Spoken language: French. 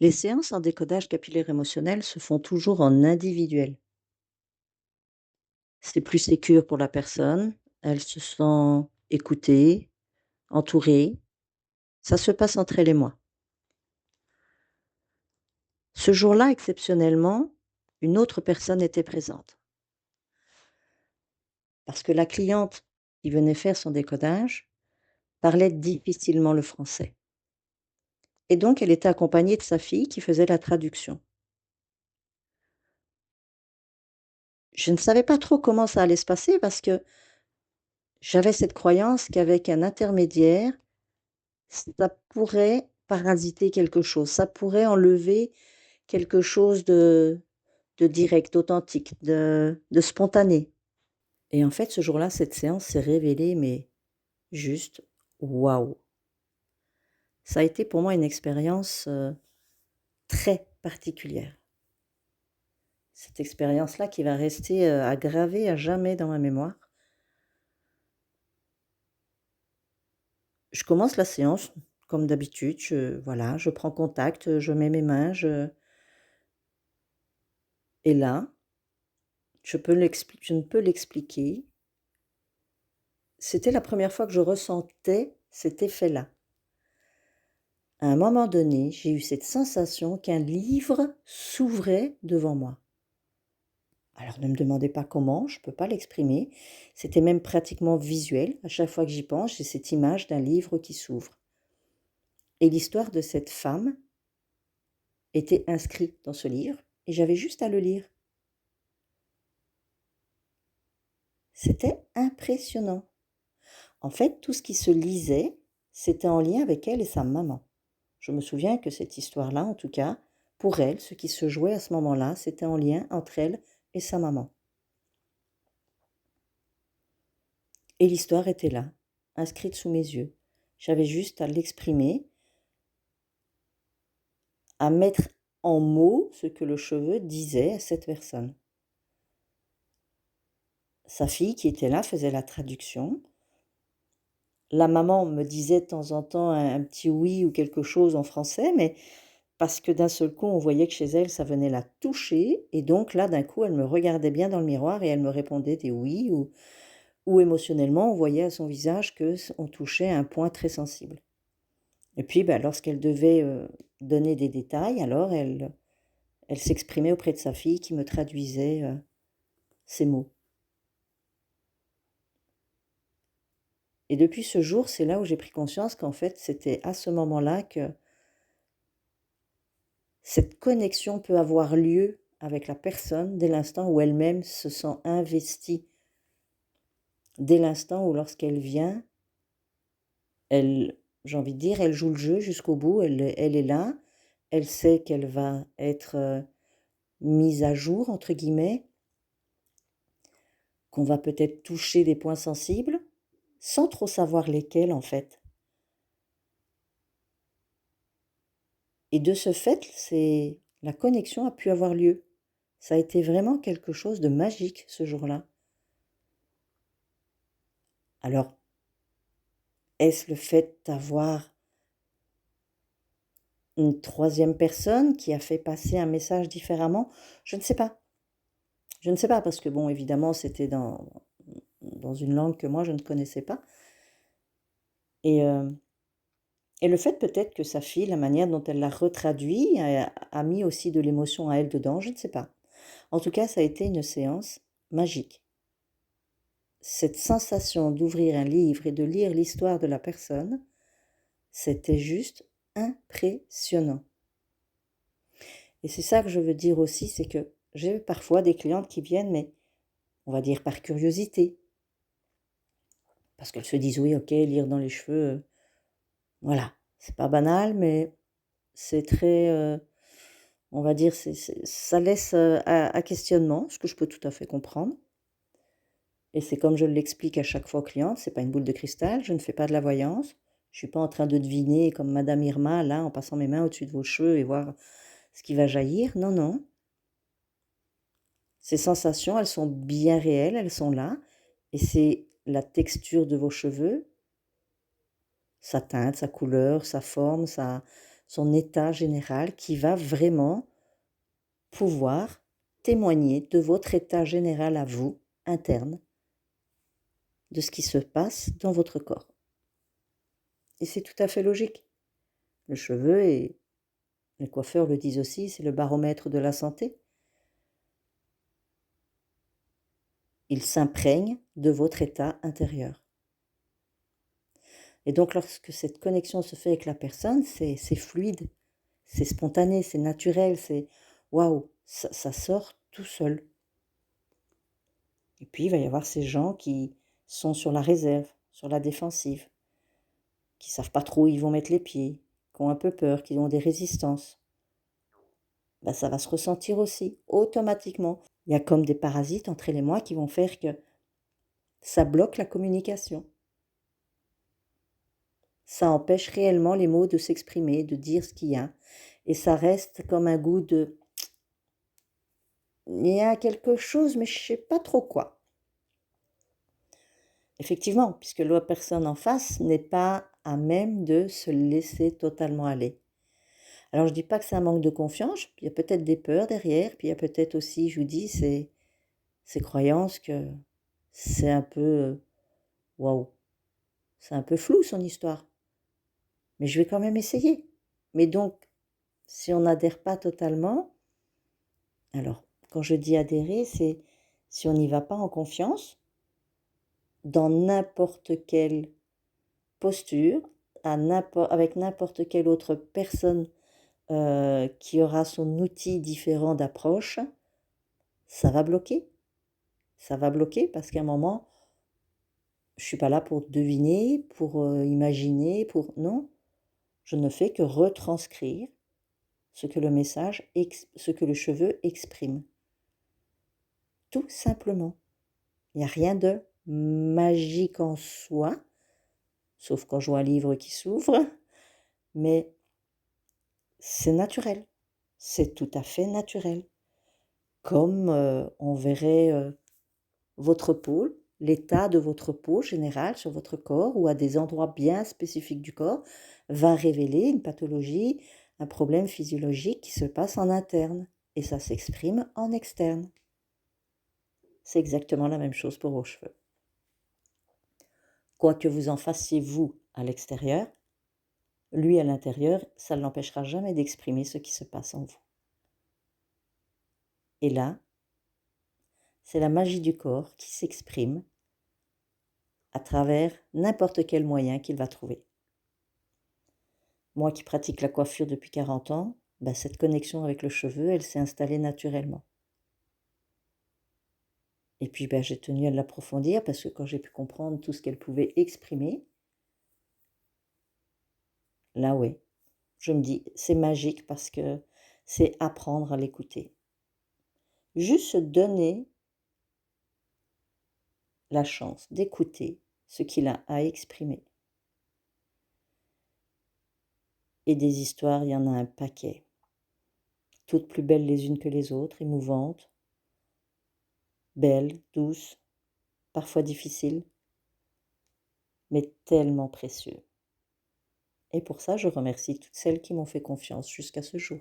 Les séances en décodage capillaire émotionnel se font toujours en individuel. C'est plus sécure pour la personne, elle se sent écoutée, entourée. Ça se passe entre elle et moi. Ce jour-là, exceptionnellement, une autre personne était présente. Parce que la cliente qui venait faire son décodage parlait difficilement le français. Et donc, elle était accompagnée de sa fille qui faisait la traduction. Je ne savais pas trop comment ça allait se passer parce que j'avais cette croyance qu'avec un intermédiaire, ça pourrait parasiter quelque chose, ça pourrait enlever quelque chose de direct, d'authentique, de spontané. Et en fait, ce jour-là, cette séance s'est révélée, mais juste waouh! Ça a été pour moi une expérience très particulière. Cette expérience-là qui va rester aggravée à jamais dans ma mémoire. Je commence la séance comme d'habitude, voilà, je prends contact, je mets mes mains, et là, je ne peux l'expliquer. C'était la première fois que je ressentais cet effet-là. À un moment donné, j'ai eu cette sensation qu'un livre s'ouvrait devant moi. Alors ne me demandez pas comment, je ne peux pas l'exprimer. C'était même pratiquement visuel. À chaque fois que j'y pense, j'ai cette image d'un livre qui s'ouvre. Et l'histoire de cette femme était inscrite dans ce livre et j'avais juste à le lire. C'était impressionnant. En fait, tout ce qui se lisait, c'était en lien avec elle et sa maman. Je me souviens que cette histoire-là, en tout cas, pour elle, ce qui se jouait à ce moment-là, c'était en lien entre elle et sa maman. Et l'histoire était là, inscrite sous mes yeux. J'avais juste à l'exprimer, à mettre en mots ce que le cheveu disait à cette personne. Sa fille qui était là faisait la traduction. La maman me disait de temps en temps un petit oui ou quelque chose en français, mais parce que d'un seul coup, on voyait que chez elle, ça venait la toucher. Et donc là, d'un coup, elle me regardait bien dans le miroir et elle me répondait des oui ou émotionnellement, on voyait à son visage qu'on touchait à un point très sensible. Et puis, lorsqu'elle devait donner des détails, alors elle s'exprimait auprès de sa fille qui me traduisait ces mots. Et depuis ce jour, c'est là où j'ai pris conscience qu'en fait, c'était à ce moment-là que cette connexion peut avoir lieu avec la personne dès l'instant où elle-même se sent investie. Dès l'instant où lorsqu'elle vient, j'ai envie de dire, elle joue le jeu jusqu'au bout, elle est là, elle sait qu'elle va être mise à jour, entre guillemets, qu'on va peut-être toucher des points sensibles, sans trop savoir lesquels en fait. Et de ce fait, la connexion a pu avoir lieu. Ça a été vraiment quelque chose de magique ce jour-là. Alors, est-ce le fait d'avoir une troisième personne qui a fait passer un message différemment? Je ne sais pas. Je ne sais pas parce que bon, évidemment, c'était dans une langue que moi je ne connaissais pas. Et, euh, et le fait peut-être que sa fille, la manière dont elle l'a retraduit, a mis aussi de l'émotion à elle dedans, je ne sais pas. En tout cas, ça a été une séance magique. Cette sensation d'ouvrir un livre et de lire l'histoire de la personne, c'était juste impressionnant. Et c'est ça que je veux dire aussi, c'est que j'ai parfois des clientes qui viennent, mais on va dire par curiosité. Parce qu'elles se disent, oui, ok, lire dans les cheveux, voilà, c'est pas banal, mais c'est très, on va dire, ça laisse à questionnement, ce que je peux tout à fait comprendre. Et c'est comme je l'explique à chaque fois aux clientes, c'est pas une boule de cristal, je ne fais pas de la voyance. Je suis pas en train de deviner comme Madame Irma, là, en passant mes mains au-dessus de vos cheveux et voir ce qui va jaillir. Non, non. Ces sensations, elles sont bien réelles, elles sont là. Et c'est la texture de vos cheveux, sa teinte, sa couleur, sa forme, son état général qui va vraiment pouvoir témoigner de votre état général à vous, interne, de ce qui se passe dans votre corps. Et c'est tout à fait logique. Le cheveu, et les coiffeurs le disent aussi, c'est le baromètre de la santé. Il s'imprègne de votre état intérieur. Et donc lorsque cette connexion se fait avec la personne, c'est fluide, c'est spontané, c'est naturel, c'est waouh, ça sort tout seul. Et puis il va y avoir ces gens qui sont sur la réserve, sur la défensive, qui savent pas trop où ils vont mettre les pieds, qui ont un peu peur, qui ont des résistances. Ben, ça va se ressentir aussi, automatiquement. Il y a comme des parasites entre elle et moi qui vont faire que ça bloque la communication. Ça empêche réellement les mots de s'exprimer, de dire ce qu'il y a. Et ça reste comme un goût de... Il y a quelque chose, mais je ne sais pas trop quoi. Effectivement, puisque l'autre personne en face n'est pas à même de se laisser totalement aller. Alors je ne dis pas que c'est un manque de confiance, il y a peut-être des peurs derrière, puis il y a peut-être aussi, je vous dis, ces croyances que c'est un peu... Waouh, c'est un peu flou son histoire. Mais je vais quand même essayer. Mais donc, si on n'adhère pas totalement, alors quand je dis adhérer, c'est si on n'y va pas en confiance, dans n'importe quelle posture, avec n'importe quelle autre personne qui aura son outil différent d'approche, ça va bloquer. Ça va bloquer parce qu'à un moment, je ne suis pas là pour deviner, pour imaginer, pour... Non, je ne fais que retranscrire ce que le message, ce que le cheveu exprime. Tout simplement. Il n'y a rien de magique en soi, sauf quand je vois un livre qui s'ouvre, mais c'est naturel. C'est tout à fait naturel. Comme on verrait votre peau, l'état de votre peau général sur votre corps ou à des endroits bien spécifiques du corps va révéler une pathologie, un problème physiologique qui se passe en interne et ça s'exprime en externe. C'est exactement la même chose pour vos cheveux. Quoi que vous en fassiez vous à l'extérieur, lui à l'intérieur, ça ne l'empêchera jamais d'exprimer ce qui se passe en vous. Et là, c'est la magie du corps qui s'exprime à travers n'importe quel moyen qu'il va trouver. Moi qui pratique la coiffure depuis 40 ans, cette connexion avec le cheveu, elle s'est installée naturellement. Et puis j'ai tenu à l'approfondir parce que quand j'ai pu comprendre tout ce qu'elle pouvait exprimer, là ouais, je me dis c'est magique parce que c'est apprendre à l'écouter. Juste se donner la chance d'écouter ce qu'il a à exprimer. Et des histoires, il y en a un paquet. Toutes plus belles les unes que les autres, émouvantes, belles, douces, parfois difficiles, mais tellement précieux. Et pour ça, je remercie toutes celles qui m'ont fait confiance jusqu'à ce jour.